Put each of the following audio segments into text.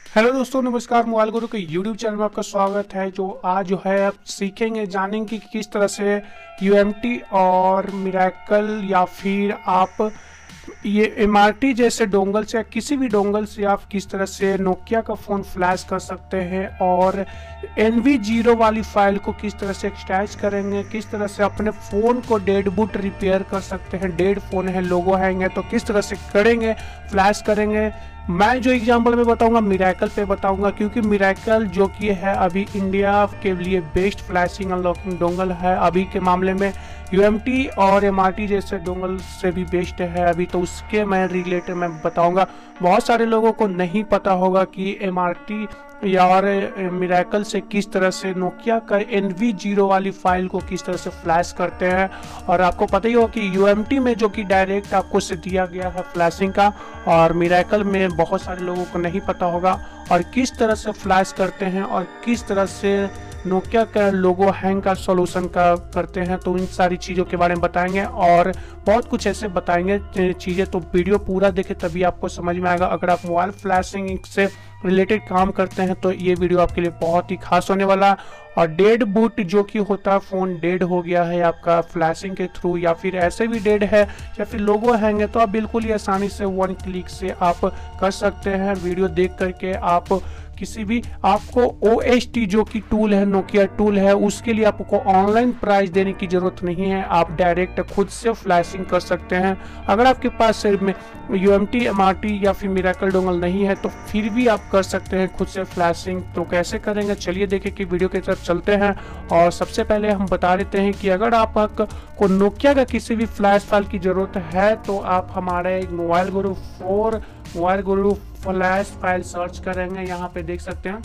Hello दोस्तों, नमस्कार। Mobile गुरु के यूट्यूब चैनल में आपका स्वागत है। जो आज जो है आप सीखेंगे, जानेंगे कि किस तरह से यूएमटी और मिराकल या फिर आप ये एमआरटी जैसे डोंगल से या किसी भी डोंगल से आप किस तरह से नोकिया का फ़ोन फ्लैश कर सकते हैं और NV0 वाली फाइल को किस तरह से एक्सट्रैक्ट करेंगे, किस तरह से अपने फ़ोन को डेड बूट रिपेयर कर सकते हैं। डेड फ़ोन है, लोगो हैंग है, तो किस तरह से करेंगे, फ्लैश करेंगे। मैं जो एग्जांपल में बताऊंगा मिराकल पे बताऊंगा, क्योंकि मिराकल जो कि है अभी इंडिया के लिए बेस्ट फ्लैशिंग अनलॉकिंग डोंगल है। अभी के मामले में यूएमटी और एमआरटी जैसे डोंगल से भी बेस्ट है अभी, तो उसके मैं रिलेटेड मैं बताऊंगा। बहुत सारे लोगों को नहीं पता होगा कि एमआरटी या और मिराकल से किस तरह से नोकिया का NV0 वाली फाइल को किस तरह से फ्लैश करते हैं। और आपको पता ही होगा कि यूएमटी में जो कि डायरेक्ट आपको से दिया गया है फ्लैशिंग का, और मिराकल में बहुत सारे लोगों को नहीं पता होगा और किस तरह से फ्लैश करते हैं और किस तरह से नोकिया का लोगो हैंग का सॉल्यूशन का करते हैं। तो इन सारी चीज़ों के बारे में बताएंगे और बहुत कुछ ऐसे बताएंगे चीज़ें, तो वीडियो पूरा देखें तभी आपको समझ में आएगा। अगर आप मोबाइल फ्लैशिंग से रिलेटेड काम करते हैं तो ये वीडियो आपके लिए बहुत ही खास होने वाला। और डेड बूट जो कि होता है, फ़ोन डेड हो गया है आपका फ्लैशिंग के थ्रू, या फिर ऐसे भी डेड है या फिर लोगो हैंग है, तो आप बिल्कुल ही आसानी से 1 क्लिक से आप कर सकते हैं। वीडियो देख करके आप किसी भी आपको OST जो कि टूल है, नोकिया टूल है, उसके लिए आपको ऑनलाइन प्राइस देने की ज़रूरत नहीं है। आप डायरेक्ट खुद से फ्लैशिंग कर सकते हैं। अगर आपके पास सिर्फ में यूएमटी, एमआरटी या फिर मिराकल डोंगल नहीं है तो फिर भी आप कर सकते हैं खुद से फ्लैशिंग। तो कैसे करेंगे, चलिए देखें कि वीडियो की तरफ चलते हैं। और सबसे पहले हम बता देते हैं कि अगर आपको नोकिया का किसी भी फ्लैश फाइल की ज़रूरत है तो आप हमारे मोबाइल गुरु फ्लैश फाइल सर्च करेंगे। यहाँ पे देख सकते हैं,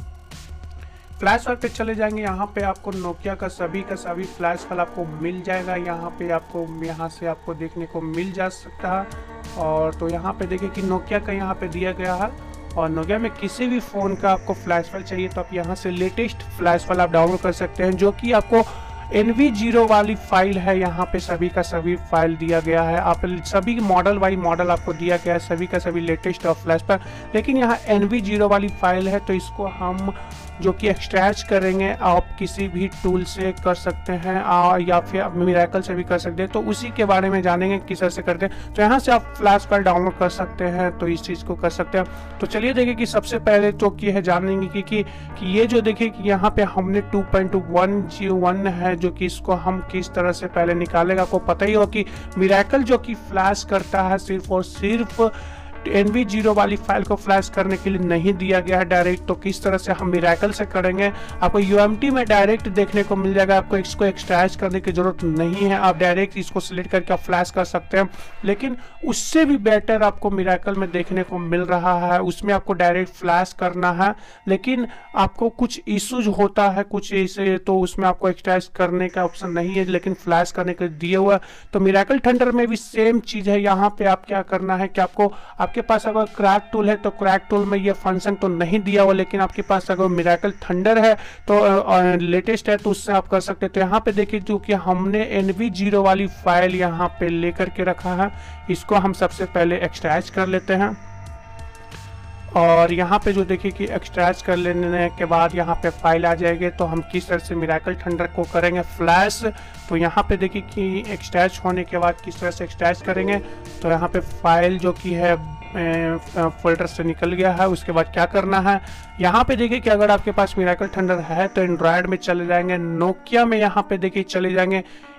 फ्लैश फाइल पे चले जाएंगे। यहाँ पे आपको नोकिया का सभी फ्लैश फाइल आपको मिल जाएगा। यहाँ से आपको देखने को मिल जा सकता है। और तो यहाँ पे देखिए कि नोकिया का यहाँ पे दिया गया है, और नोकिया में किसी भी फ़ोन का आपको फ्लैश फाइल चाहिए तो आप यहाँ से लेटेस्ट फ्लैश फाइल आप डाउनलोड कर सकते हैं, जो कि आपको NV0 वाली फाइल है। यहाँ पे सभी का सभी फाइल दिया गया है, आप सभी मॉडल बाई मॉडल आपको दिया गया है, सभी का सभी लेटेस्ट और फ्लैश पर। लेकिन यहाँ NV0 वाली फाइल है, तो इसको हम जो कि एक्सट्रैक्ट करेंगे, आप किसी भी टूल से कर सकते हैं या फिर मिराकल से भी कर सकते हैं। तो उसी के बारे में जानेंगे किस तरह से करते हैं। तो यहाँ से आप फ्लैश फाइल डाउनलोड कर सकते हैं, तो इस चीज़ को कर सकते हैं। तो चलिए देखिए कि सबसे पहले तो कि है जानेंगे कि ये जो देखिए कि यहाँ पे हमने 2.1G1 है, जो कि इसको हम किस तरह से पहले निकालेगा। आपको पता ही हो कि मिराकल जो कि फ्लैश करता है सिर्फ और सिर्फ NV0 वाली फाइल को फ्लैश करने के लिए नहीं दिया गया है डायरेक्ट। तो किस तरह से हम मिराकल से करेंगे, आपको यूएमटी में डायरेक्ट देखने को मिल जाएगा। आपको इसको एक्सट्रैक्ट करने की जरूरत नहीं है, आप डायरेक्ट इसको सिलेक्ट करके आप फ्लैश कर सकते हैं। लेकिन उससे भी बेटर आपको मिराकल में देखने को मिल रहा है, उसमें आपको डायरेक्ट फ्लैश करना है। लेकिन आपको कुछ इशूज होता है कुछ ऐसे, तो उसमें आपको एक्सट्रैक्ट करने का ऑप्शन नहीं है, लेकिन फ्लैश करने के दिए हुआ। तो मिराकल थंडर में भी सेम चीज़ है। यहाँ पे आप क्या करना है कि आपके पास अगर क्रैक टूल है तो क्रैक टूल में ये फंक्शन तो नहीं दिया हुआ, लेकिन आपके पास अगर मिराकल थंडर है तो लेटेस्ट है तो उससे आप कर सकते हैं। तो यहाँ पे देखिए जो कि हमने NV0 वाली फाइल यहाँ पे लेकर के रखा है, इसको हम सबसे पहले एक्सट्रैक्ट कर लेते हैं। और यहाँ पे जो देखिए कि एक्सट्रैक्ट कर लेने के बाद यहाँ पे फाइल आ जाएगी। तो हम किस तरह से मिराकल थंडर को करेंगे फ्लैश, तो यहाँ पे देखिए कि एक्सट्रैक्ट होने के बाद किस तरह से एक्सट्रैक्ट करेंगे। तो यहाँ पे फाइल जो कि है फोल्डर से निकल गया है। उसके बाद क्या करना है, यहाँ पे देखिए कि अगर आपके पास मिराकल थंडर है तो एंड्रॉयड में चले जाएंगे, नोकिया में यहाँ पे देखिए चले जाएंगे।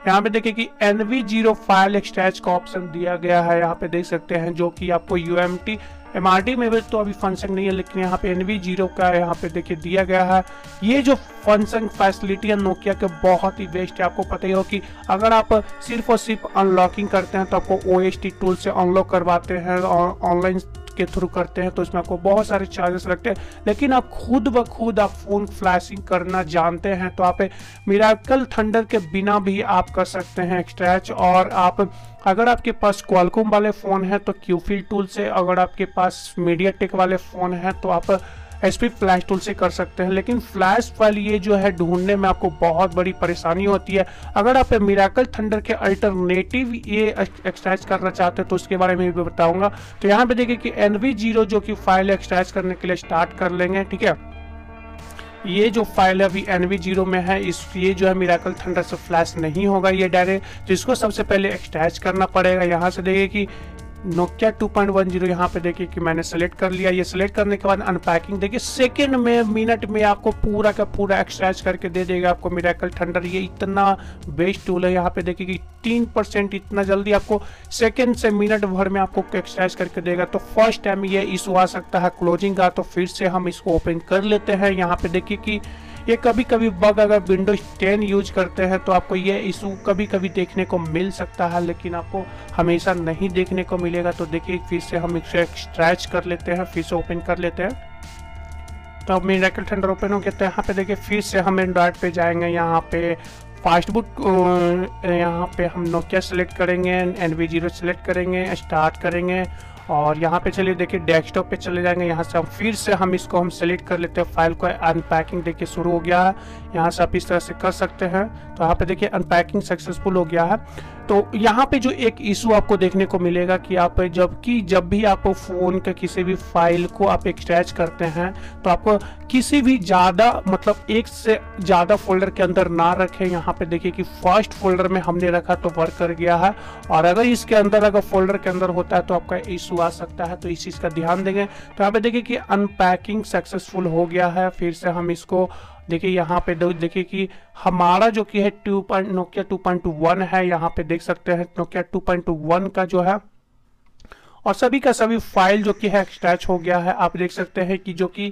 यहाँ पे देखिए कि NV0 फाइल एक्सट्रैक्ट का ऑप्शन दिया गया है, यहाँ पे देख सकते हैं, जो कि आपको यूएमटी एमआरटी में भी तो अभी फंक्शन नहीं है, लेकिन यहाँ पे NV0 का यहाँ पे देखिए दिया गया है। ये जो फंक्शन फैसिलिटी है नोकिया के बहुत ही बेस्ट है। आपको पता ही हो कि अगर आप सिर्फ और सिर्फ अनलॉकिंग करते हैं तो आपको OST टूल से अनलॉक करवाते हैं और ऑनलाइन के थ्रू करते हैं, तो इसमें आपको बहुत सारे चार्जेस लगते हैं। लेकिन आप खुद ब खुद आप फोन फ्लैशिंग करना जानते हैं तो आप मिराकल थंडर के बिना भी आप कर सकते हैं एक्सट्रैक्ट। और आप अगर आपके पास क्वालकॉम वाले फ़ोन है तो क्यूफिल टूल से, अगर आपके पास मीडियाटेक वाले फ़ोन है तो आप एसपी फ्लैश टूल से कर सकते हैं। लेकिन फ्लैश फाइल ये जो है ढूंढने में आपको बहुत बड़ी परेशानी होती है। अगर आप मिरेकल थंडर के अल्टरनेटिव ये एक्सट्रैक्ट करना चाहते हैं तो उसके बारे में भी बताऊंगा। तो यहाँ पे देखिए कि NV0 जो कि फाइल एक्सट्रैक्ट करने के लिए स्टार्ट कर लेंगे, ठीक है। ये जो फाइल है अभी NV0 में है, इस ये जो है मिरेकल थंडर से फ्लैश नहीं होगा ये डायरेक्ट, तो इसको सबसे पहले एक्सट्रैक्ट करना पड़ेगा। यहाँ से देखिए कि नोकिया 2.10 यहाँ पे देखिए कि मैंने सेलेक्ट कर लिया। ये सेलेक्ट करने के बाद अनपैकिंग देखिए सेकंड में मिनट में आपको पूरा का पूरा एक्सट्रैक्ट करके दे देगा आपको मिरेकल थंडर। ये इतना बेस्ट टूल है। यहाँ पे देखिए कि 3% इतना जल्दी आपको सेकंड से मिनट भर में आपको एक्सट्रैक्ट करके देगा। तो फर्स्ट टाइम ये इशू आ सकता है क्लोजिंग का, तो फिर से हम इसको ओपन कर लेते हैं। यहाँ पे देखिए कि ये कभी कभी बग अगर विंडोज 10 यूज करते हैं तो आपको ये इशू कभी कभी देखने को मिल सकता है, लेकिन आपको हमेशा नहीं देखने को मिलेगा। तो देखिए फिर से हम इसे एक्सट्रैक्ट कर लेते हैं, फिर से ओपन कर लेते हैं। तो अब मिरेकल थंडर ओपन हो गया। तो यहाँ पे देखिए फिर से हम एंड्रॉइड पे जाएंगे। यहाँ पे फास्ट बूट, यहाँ पे हम नोकिया सेलेक्ट करेंगे, NV0 सेलेक्ट करेंगे, स्टार्ट करेंगे और यहाँ पे चलिए देखिए डेस्कटॉप पे चले जाएंगे। यहाँ से हम फिर से हम इसको हम सेलेक्ट कर लेते हैं। फाइल को अनपैकिंग देखिए शुरू हो गया है। यहाँ से आप इस तरह से कर सकते हैं। तो यहाँ पे देखिए अनपैकिंग सक्सेसफुल हो गया है। तो यहाँ पे जो एक इशू आपको देखने को मिलेगा कि आप जब भी आप फोन के किसी भी फाइल को आप एक्सट्रैक्ट करते हैं तो आपको किसी भी ज़्यादा मतलब एक से ज़्यादा फोल्डर के अंदर ना रखें। यहाँ पे देखिए कि फर्स्ट फोल्डर में हमने रखा तो वर्क कर गया है, और अगर इसके अंदर अगर फोल्डर के अंदर होता है तो आपका इशू आ सकता है। तो इस चीज़ का ध्यान देंगे। तो यहाँ पे देखिए कि अनपैकिंग सक्सेसफुल हो गया है। फिर से हम इसको देखिए यहाँ पे देखिए कि हमारा जो कि है नोकिया 2.1 है। यहाँ पे देख सकते हैं नोकिया 2.1 का जो है और सभी का सभी फाइल जो कि है एक्सट्रैक्ट हो गया है। आप देख सकते हैं कि जो कि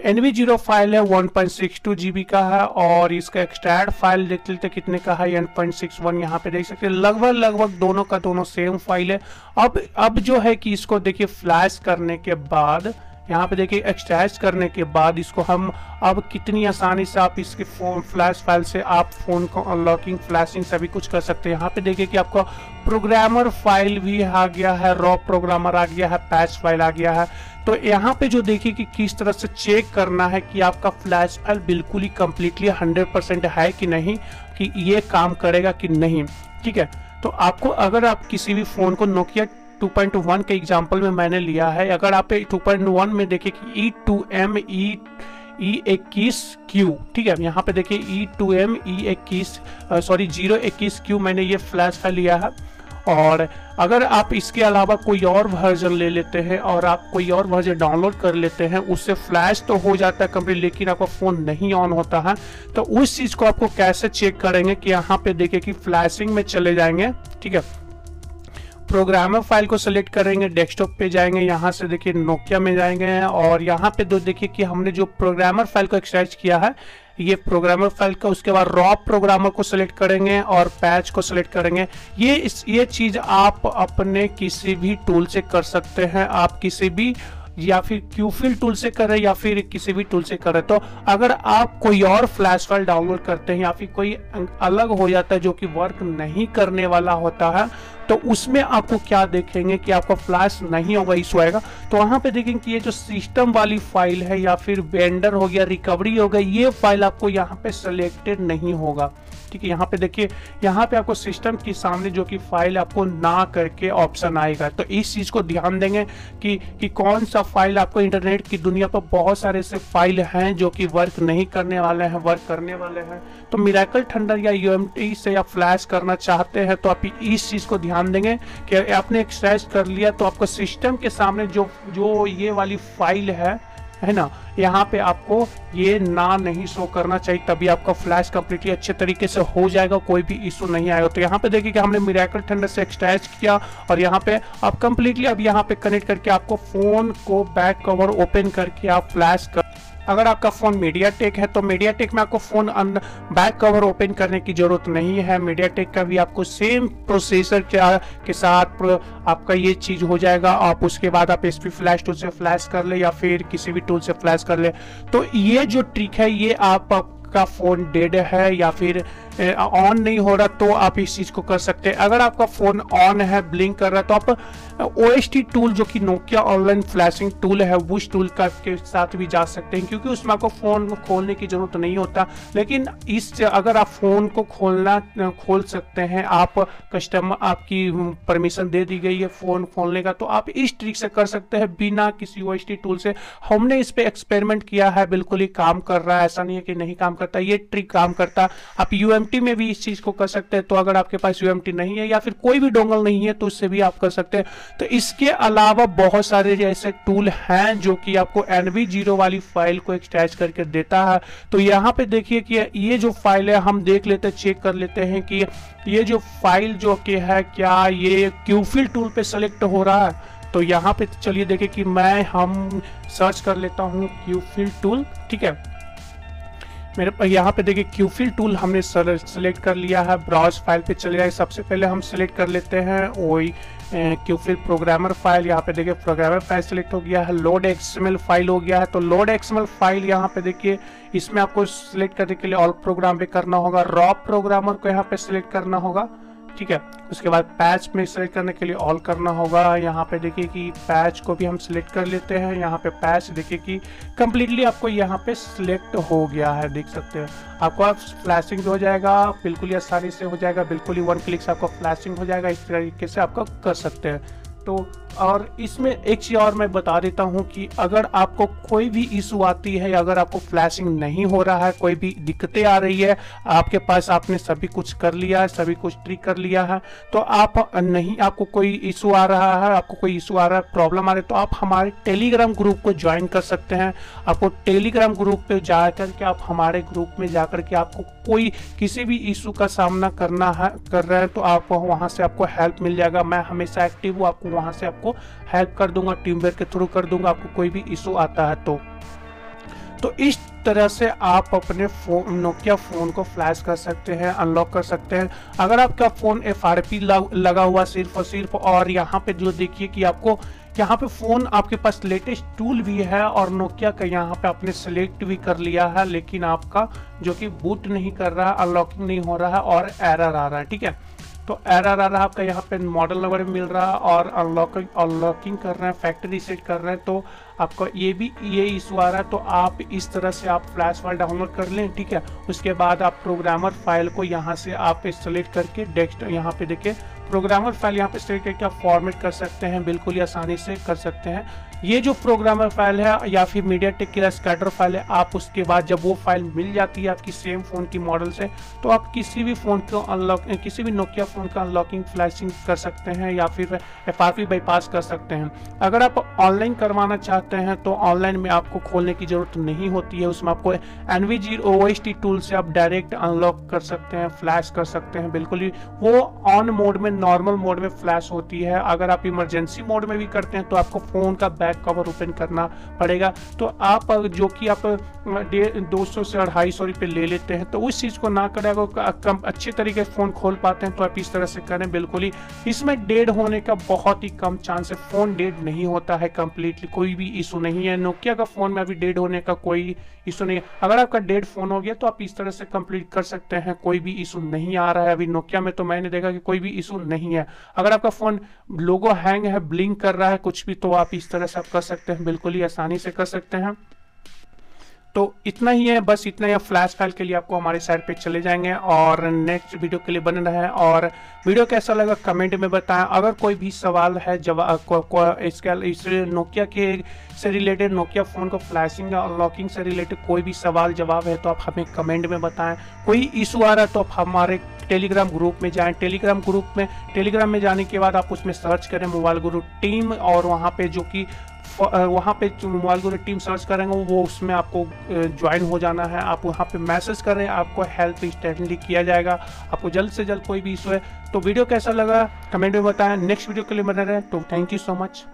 NV0 फाइल है 1.62 GB का है, और इसका एक्सट्रैक्ट फाइल देख लेते कितने का है 1.61। यहाँ पे देख सकते हैं लगभग दोनों का दोनों सेम फाइल है। अब जो है कि इसको देखिए फ्लैश करने के बाद, यहाँ पे देखिए एक्सट्रैक्ट करने के बाद इसको हम अब कितनी आसानी से आप इसके फोन फ्लैश फाइल से आप फोन को अनलॉकिंग फ्लैशिंग सभी कुछ कर सकते हैं। यहाँ पे देखिए कि आपका प्रोग्रामर फाइल भी आ गया है, रॉ प्रोग्रामर आ गया है, पैच फाइल आ गया है। तो यहाँ पे जो देखिए कि किस तरह से चेक करना है कि आपका फ्लैश फाइल बिल्कुल ही कंप्लीटली 100% है कि नहीं, कि ये काम करेगा कि नहीं, ठीक है। तो आपको अगर आप किसी भी फोन को नोकिया 2.1 के एग्जांपल में मैंने लिया है, अगर आप 2.1 में देखिए कि E2M E21Q, ठीक है, यहाँ पे देखिए E2M E21Q मैंने ये फ्लैश फाइल लिया है। और अगर आप इसके अलावा कोई और वर्जन ले लेते हैं और आप कोई और वर्जन डाउनलोड कर लेते हैं, उससे फ्लैश तो हो जाता है कंप्लीट, लेकिन आपका फ़ोन नहीं ऑन होता है। तो उस चीज़ को आपको कैसे चेक करेंगे कि यहाँ पे देखिए कि फ्लैशिंग में चले जाएंगे, ठीक है। प्रोग्रामर फाइल को सिलेक्ट करेंगे, डेस्कटॉप पे जाएंगे, यहाँ से देखिए नोकिया में जाएंगे और यहाँ पे देखिए कि हमने जो प्रोग्रामर फाइल को एक्सट्रैक्ट किया है ये प्रोग्रामर फाइल का, उसके बाद रॉ प्रोग्रामर को सिलेक्ट करेंगे और पैच को सिलेक्ट करेंगे। ये चीज़ आप अपने किसी भी टूल से कर सकते हैं, आप किसी भी या फिर क्यूफिल टूल से करें या फिर किसी भी टूल से करें। तो अगर आप कोई और फ्लैश फाइल डाउनलोड करते हैं या फिर कोई अलग हो जाता है जो कि वर्क नहीं करने वाला होता है, तो उसमें आपको क्या देखेंगे कि आपका फ्लैश नहीं होगा, इशू आएगा। तो वहां पे देखेंगे कि ये जो सिस्टम वाली फाइल है या फिर वेंडर हो गया, रिकवरी हो गया, ये फाइल आपको यहाँ पे सिलेक्टेड नहीं होगा, ठीक है। यहाँ पे देखिए, यहाँ पे आपको सिस्टम के सामने जो कि फाइल आपको ना करके ऑप्शन आएगा। तो इस चीज को ध्यान देंगे कि कौन सा फाइल आपको, इंटरनेट की दुनिया पर बहुत सारे ऐसे फाइल हैं जो कि वर्क नहीं करने वाले हैं, वर्क करने वाले हैं। तो मिरेकल थंडर या UMT से आप फ्लैश करना चाहते हैं तो आप इस चीज को ध्यान देंगे कि आपने एक्सट्रैक्ट कर लिया तो आपको सिस्टम के सामने जो ये वाली फाइल है ना, यहाँ पे आपको ये नहीं शो करना चाहिए, तभी आपका फ्लैश कंप्लीटली अच्छे तरीके से हो जाएगा, कोई भी इशू नहीं आएगा। तो यहाँ पे देखिए कि हमने मिरेकल थंडर से एक्सट्रैक्ट किया और यहाँ पे आप कंप्लीटली अब यहाँ पे कनेक्ट करके आपको फोन को बैक कवर ओपन करके आप फ्लैश कर। अगर आपका फ़ोन मीडियाटेक है तो मीडियाटेक में आपको फ़ोन बैक कवर ओपन करने की ज़रूरत नहीं है। मीडियाटेक का भी आपको सेम प्रोसेसर के साथ आपका ये चीज़ हो जाएगा। आप उसके बाद आप एसपी फ्लैश टूल से फ्लैश कर ले या फिर किसी भी टूल से फ्लैश कर ले। तो ये जो ट्रिक है ये आप आपका फ़ोन डेड है या फिर ऑन नहीं हो रहा तो आप इस चीज़ को कर सकते हैं। अगर आपका फ़ोन ऑन है, ब्लिंक कर रहा है, तो आप OST टूल जो कि नोकिया ऑनलाइन फ्लैशिंग टूल है उस टूल का के साथ भी जा सकते हैं, क्योंकि उसमें आपको फ़ोन को खोलने की ज़रूरत नहीं होता। लेकिन इस अगर आप फ़ोन को खोल सकते हैं, आप कस्टमर आपकी परमिशन दे दी गई है फ़ोन खोलने का, तो आप इस ट्रिक से कर सकते हैं बिना किसी OST टूल से। हमने इस पे एक्सपेरिमेंट किया है, बिल्कुल ही काम कर रहा है, ऐसा नहीं है कि नहीं काम करता, ये ट्रिक काम करता। आप UMT में भी इस चीज़ को कर सकते हैं। तो अगर आपके पास UMT नहीं है या फिर कोई भी डोंगल नहीं है तो उससे भी आप कर सकते हैं। तो इसके अलावा बहुत सारे ऐसे टूल हैं जो कि आपको NV0 वाली फाइल को एक्सट्रैक्ट करके देता है। तो यहाँ पे देखिए कि ये जो फाइल है, हम देख लेते हैं, चेक कर लेते हैं कि ये जो फाइल जो कि है क्या ये QFill टूल पे सेलेक्ट हो रहा है। तो यहाँ पे चलिए देखिए कि हम सर्च कर लेता हूँ QFill टूल। ठीक है, मेरे यहाँ पे देखिए QFill टूल हमने सेलेक्ट कर लिया है। ब्राउज फाइल पे चले जाए, सबसे पहले हम सेलेक्ट कर लेते हैं वही QFill प्रोग्रामर फाइल। यहाँ पे देखिए प्रोग्रामर फाइल सेलेक्ट हो गया है, लोड XML फाइल हो गया है। तो लोड XML फाइल यहाँ पे देखिए, इसमें आपको सिलेक्ट करने के लिए ऑल प्रोग्राम पे करना होगा, रॉ प्रोग्रामर को यहाँ पे सिलेक्ट करना होगा। ठीक है, उसके बाद पैच में सेलेक्ट करने के लिए ऑल करना होगा। यहाँ पे देखिए कि पैच को भी हम सिलेक्ट कर लेते हैं। यहाँ पे पैच देखिए कि कंप्लीटली आपको यहाँ पे सिलेक्ट हो गया है, देख सकते हैं। आपको आप फ्लैशिंग हो जाएगा, बिल्कुल ही आसानी से हो जाएगा, बिल्कुल ही 1 क्लिक से आपको फ्लैशिंग हो जाएगा। इस तरीके से आपको कर सकते हैं। तो और इसमें एक चीज़ और मैं बता देता हूं कि अगर आपको कोई भी इशू आती है, अगर आपको फ्लैशिंग नहीं हो रहा है, कोई भी दिक्कतें आ रही है, आपके पास आपने सभी कुछ कर लिया है, सभी कुछ ट्रिक कर लिया है, तो आपको कोई इशू आ रहा है, आपको कोई इशू आ रहा है, प्रॉब्लम आ रही है, तो आप हमारे टेलीग्राम ग्रुप को ज्वाइन कर सकते हैं। आपको टेलीग्राम ग्रुप पे जाकर के आप हमारे ग्रुप में जाकर के आपको कोई किसी भी इशू का सामना कर रहे हैं तो आप वहाँ से आपको हेल्प मिल जाएगा। मैं हमेशा एक्टिव हूँ, आपको वहाँ से आपको हेल्प कर दूंगा, टीमवेयर के थ्रू कर दूंगा आपको कोई भी इशू आता है तो इस तरह से आप अपने नोकिया फ़ोन को फ्लैश कर सकते हैं, अनलॉक कर सकते हैं। अगर आपका फ़ोन FRP लगा हुआ सिर्फ और सिर्फ, और यहाँ पे जो देखिए कि आपको यहाँ पे फ़ोन आपके पास लेटेस्ट टूल भी है और नोकिया का यहाँ पे आपने सेलेक्ट भी कर लिया है, लेकिन आपका जो कि बूट नहीं कर रहा है, अनलॉकिंग नहीं हो रहा है और एरर आ रहा है। ठीक है, तो एरर आ रहा है, आपका यहाँ पे मॉडल नंबर मिल रहा है और अनलॉकिंग कर रहे हैं, फैक्ट्री सेट कर रहे हैं, तो आपको ये इशू आ रहा है। तो आप इस तरह से आप फ्लैश फाइल डाउनलोड कर लें। ठीक है, उसके बाद आप प्रोग्रामर फाइल को यहाँ से आप सेलेक्ट करके डेस्कटॉप यहाँ पे देखिए प्रोग्रामर फाइल यहाँ पे सेलेक्ट करके आप फॉर्मेट कर सकते हैं, बिल्कुल ही आसानी से कर सकते हैं। ये जो प्रोग्रामर फाइल है या फिर मीडियाटेक की स्कैटर फाइल है, आप उसके बाद जब वो फाइल मिल जाती है आपकी सेम फ़ोन की मॉडल से, तो आप किसी भी फ़ोन को किसी भी नोकिया फ़ोन का अनलॉकिंग फ्लैशिंग कर सकते हैं या फिर FRP बाईपास कर सकते हैं। अगर आप ऑनलाइन करवाना चाहते हैं तो ऑनलाइन में आपको खोलने की ज़रूरत नहीं होती है, उसमें आपको NV0 OST टूल से आप डायरेक्ट अनलॉक कर सकते हैं, फ्लैश कर सकते हैं। बिल्कुल ही वो ऑन मोड में, नॉर्मल मोड में फ्लैश होती है। अगर आप इमरजेंसी मोड में भी करते हैं तो आपको फ़ोन का बैक कवर ओपन करना पड़ेगा। तो आप जो कि आप 200 से 250 रुपये ले लेते हैं, तो उस चीज़ को ना करें, अगर अच्छे तरीके से फ़ोन खोल पाते हैं तो आप इस तरह से करें। बिल्कुल ही इसमें डेड होने का बहुत ही कम चांस है, फ़ोन डेड नहीं होता है कंप्लीटली, कोई भी इशू नहीं है। नोकिया का फ़ोन में अभी डेड होने का कोई इशू नहीं है। अगर आपका डेड फ़ोन हो गया तो आप इस तरह से कंप्लीट कर सकते हैं, कोई भी इशू नहीं आ रहा है। अभी नोकिया में तो मैंने देखा कि कोई भी इशू नहीं है। अगर आपका फ़ोन लोगो हैंग है, ब्लिंक कर रहा है कुछ भी, तो आप इस तरह से आप कर सकते हैं, बिल्कुल ही आसानी से कर सकते हैं। तो इतना ही है, बस इतना ही। फ्लैश फाइल के लिए आपको हमारे साइट पे चले जाएंगे और नेक्स्ट वीडियो के लिए बने रहें। और वीडियो कैसा लगा कमेंट में बताएं। अगर कोई भी सवाल है इस नोकिया के से रिलेटेड, नोकिया फ़ोन को फ्लैशिंग या अनलॉकिंग से रिलेटेड कोई भी सवाल जवाब है तो आप हमें कमेंट में बताएं। कोई इशू आ रहा है तो आप हमारे टेलीग्राम ग्रुप में जाएं। टेलीग्राम में जाने के बाद आप उसमें सर्च करें मोबाइल गुरु टीम, और वहाँ पे मोबाइल गुरु टीम सर्च करेंगे वो उसमें आपको ज्वाइन हो जाना है। आप वहाँ पे मैसेज करें, आपको हेल्प इंस्टेंटली किया जाएगा। आपको जल्द से जल्द कोई भी इशू है तो वीडियो कैसा लगा कमेंट में बताएं। नेक्स्ट वीडियो के लिए बने रहें। तो थैंक यू सो मच।